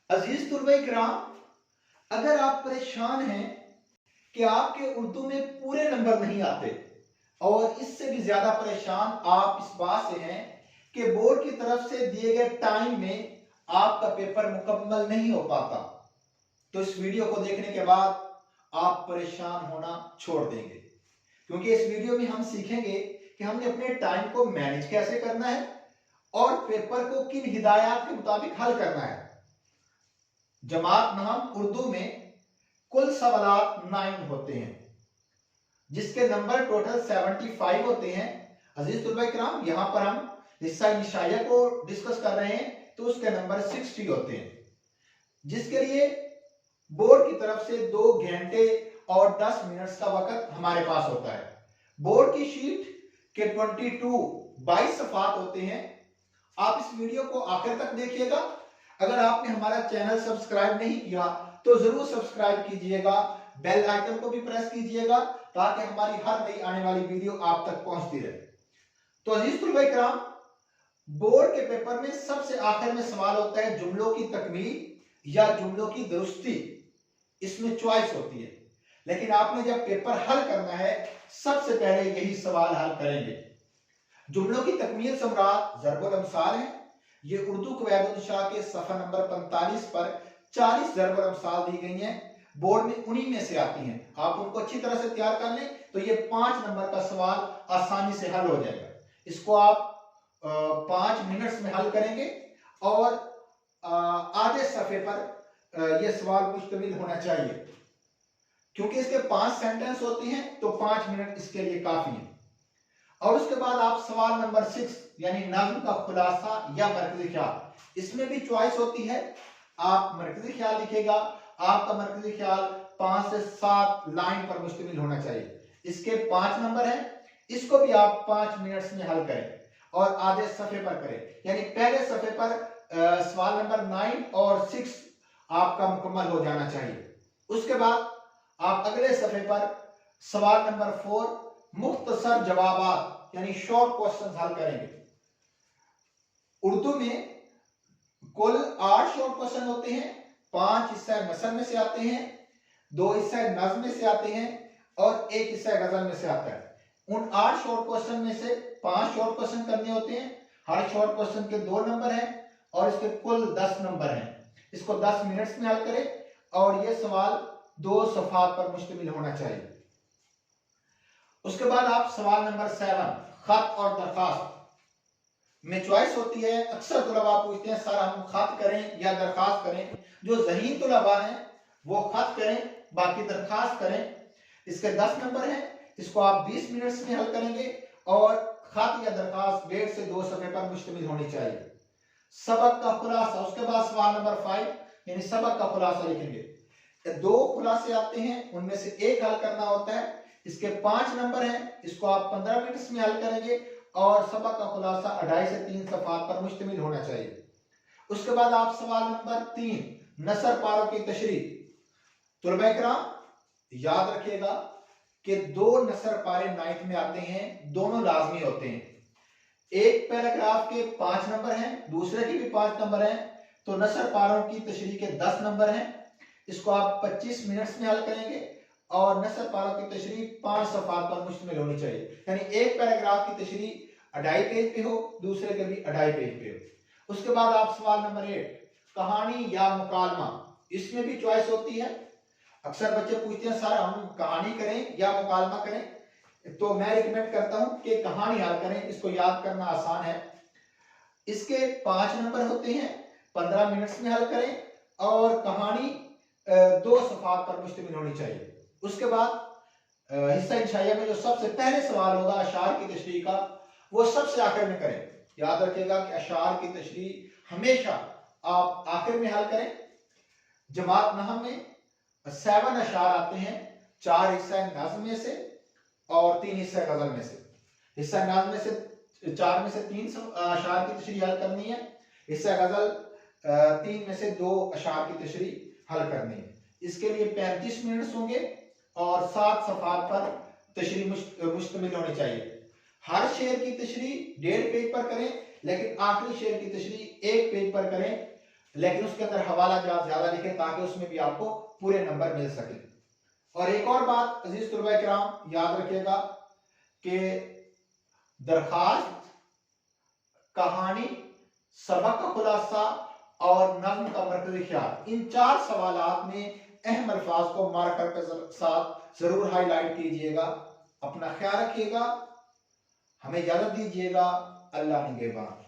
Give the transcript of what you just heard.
अजीज तुल्बे किराम, अगर आप परेशान हैं कि आपके उर्दू में पूरे नंबर नहीं आते और इससे भी ज्यादा परेशान आप इस बात से हैं कि बोर्ड की तरफ से दिए गए टाइम में आपका पेपर मुकम्मल नहीं हो पाता, तो इस वीडियो को देखने के बाद आप परेशान होना छोड़ देंगे। क्योंकि इस वीडियो में हम सीखेंगे कि हमने अपने टाइम को मैनेज कैसे करना है और पेपर को किन हिदायत के मुताबिक हल करना है। जमात नाम उर्दू में कुल सवालात 9 होते हैं, जिसके नंबर टोटल 75 होते हैं। अजीज तुल्बा किराम, यहां पर हम हिस्सा इंशाइया को डिस्कस कर रहे हैं, तो उसके नंबर 60 होते हैं, जिसके लिए बोर्ड की तरफ से 2 घंटे और 10 मिनट का वक्त हमारे पास होता है। बोर्ड की शीट के 22 सफात होते हैं। आप इस वीडियो को आखिर तक देखिएगा। अगर आपने हमारा चैनल सब्सक्राइब नहीं किया तो जरूर सब्सक्राइब कीजिएगा, बेल आइकन को भी प्रेस कीजिएगा ताकि हमारी हर नई आने वाली वीडियो आप तक पहुंचती रहे। तो अजीज तुल्बे किराम, बोर्ड के पेपर में सबसे आखिर में सवाल होता है जुमलों की तकमील या जुमलों की दुरुस्ती। इसमें चॉइस होती है, लेकिन आपने जब पेपर हल करना है सबसे पहले यही सवाल हल करेंगे। जुमलों की तकमील से मुराद ज़रबुल अमसाल है। ये उर्दू क़वायद-उन-नशाअ के सफ़ा नंबर 45 पर 40 ज़रबुल अमसाल दी गई हैं। बोर्ड में उन्हीं में से आती हैं। आप उनको अच्छी तरह से तैयार कर लें तो ये 5 नंबर का सवाल आसानी से हल हो जाएगा। इसको आप 5 मिनट्स में हल करेंगे और आधे सफ़े पर यह सवाल मुश्तमिल होना चाहिए। क्योंकि इसके 5 सेंटेंस होते हैं तो 5 मिनट इसके लिए काफी है। और उसके बाद आप सवाल नंबर 6 यानी नज़्म का खुलासा या मरकजी ख्याल, इसमें भी चॉइस होती है। आप मरकजी ख्याल लिखेगा, आपका मरकजी ख्याल 5 से 7 लाइन पर मुश्तमिल होना चाहिए। इसके 5 नंबर हैं, इसको भी आप 5 मिनट्स में हल करें और आधे सफ़े पर करें। यानी पहले सफ़े पर सवाल नंबर 9 और 6 आपका मुकम्मल हो जाना चाहिए। उसके बाद आप अगले सफ़े पर सवाल नंबर 4 मुख्तसर जवाबात यानी शॉर्ट क्वेश्चन हल करेंगे। उर्दू में कुल 8 शॉर्ट क्वेश्चन होते हैं। 5 हिस्सा नसर में से आते हैं, 2 हिस्सा नज़्म में से आते हैं और 1 हिस्सा गजल में से आता है। उन 8 शॉर्ट क्वेश्चन में से 5 शॉर्ट क्वेश्चन करने होते हैं। हर शॉर्ट क्वेश्चन के 2 नंबर हैं और इसके कुल 10 नंबर हैं। इसको 10 मिनट्स में हल करें और यह सवाल 2 सफ़ात पर मुश्तमिल होना चाहिए। उसके बाद आप सवाल नंबर 7 खत और दरखास्त में चॉइस होती है। अक्सर तुलबा पूछते हैं सर हम खत करें या दरखास्त करें। जो ज़हीन तुलबा हैं वो खत करें, बाकी दरखास्त करें। इसके 10 नंबर हैं, इसको आप 20 मिनट्स में हल करेंगे और खत या दरखास्त 1.5 से 2 सफ़े पर मुश्तमिल होनी चाहिए। सबक का खुलासा, उसके बाद सवाल नंबर 5 यानी सबक का खुलासा लिखेंगे। 2 खुलासे आते हैं, उनमें से एक हल करना होता है। इसके 5 नंबर हैं, इसको आप 15 मिनट्स में हल करेंगे और सबक का खुलासा 2.5 से 3 सफ़ात पर मुश्तमिल होना चाहिए। उसके बाद आप सवाल नंबर 3 नसर पारों की तशरीह। तुलबा किराम याद रखिएगा कि 2 नसर पारे 9th में आते हैं, दोनों लाजमी होते हैं। एक पैराग्राफ के 5 नंबर हैं, दूसरे के भी 5 नंबर हैं, तो नसर पारों की तशरीह के 10 नंबर हैं। इसको आप 25 मिनट्स में हल करेंगे और नसर पारों की तशरीह 5 सफ़ात पर मुश्तमिल होनी चाहिए। यानी एक पैराग्राफ की तशरीह 2.5 पेज पे हो, दूसरे के भी 2.5 पेज पे हो। उसके बाद आप सवाल नंबर 8 कहानी या मुकालमा, इसमें भी चॉइस होती है। अक्सर बच्चे पूछते हैं सर हम कहानी करें या मुकालमा करें, तो मैं रिकमेंड करता हूं कि कहानी हल करें, इसको याद करना आसान है। इसके 5 नंबर होते हैं, 15 मिनट्स में हल करें और कहानी 2 सफ़ात पर मुश्तमिल होनी चाहिए। उसके बाद हिस्सा इंशाइया में जो सबसे पहले सवाल होगा अशार की तशरीह का, वो सबसे आखिर में करें। याद रखिएगा कि अशार की तशरीह हमेशा आप आखिर में हल करें। जमात नहम में 7 अशार आते हैं, 4 हिस्सा नज़्म में से और 3 हिस्सा गजल में से। हिस्सा नज़्म में से 4 में से 3 अशार की तशरीह हल करनी है। हिस्सा गजल 3 में से 2 अशार की तशरीह हल करनी है। इसके लिए 35 मिनट्स होंगे और 7 सफ़ात पर तशरीह मुश्तमिल होनी चाहिए। हर शेर की तशरीह 1.5 पेज पर करें, लेकिन आखिरी शेर की तशरीह 1 पेज पर करें लेकिन उसके अंदर हवाला ज्यादा लिखें ताकि उसमें भी आपको पूरे नंबर मिल सके। और एक और बात अजीज तुलबा इकराम याद रखिएगा कि दरखास्त, कहानी, सबक का खुलासा और नज़्म का मरकज़ी ख्याल, इन 4 सवालात में अहम अल्फाज को मार्कर के साथ जरूर हाईलाइट कीजिएगा। अपना ख्याल रखिएगा, हमें इजाजत दीजिएगा। अल्लाह निगहबान।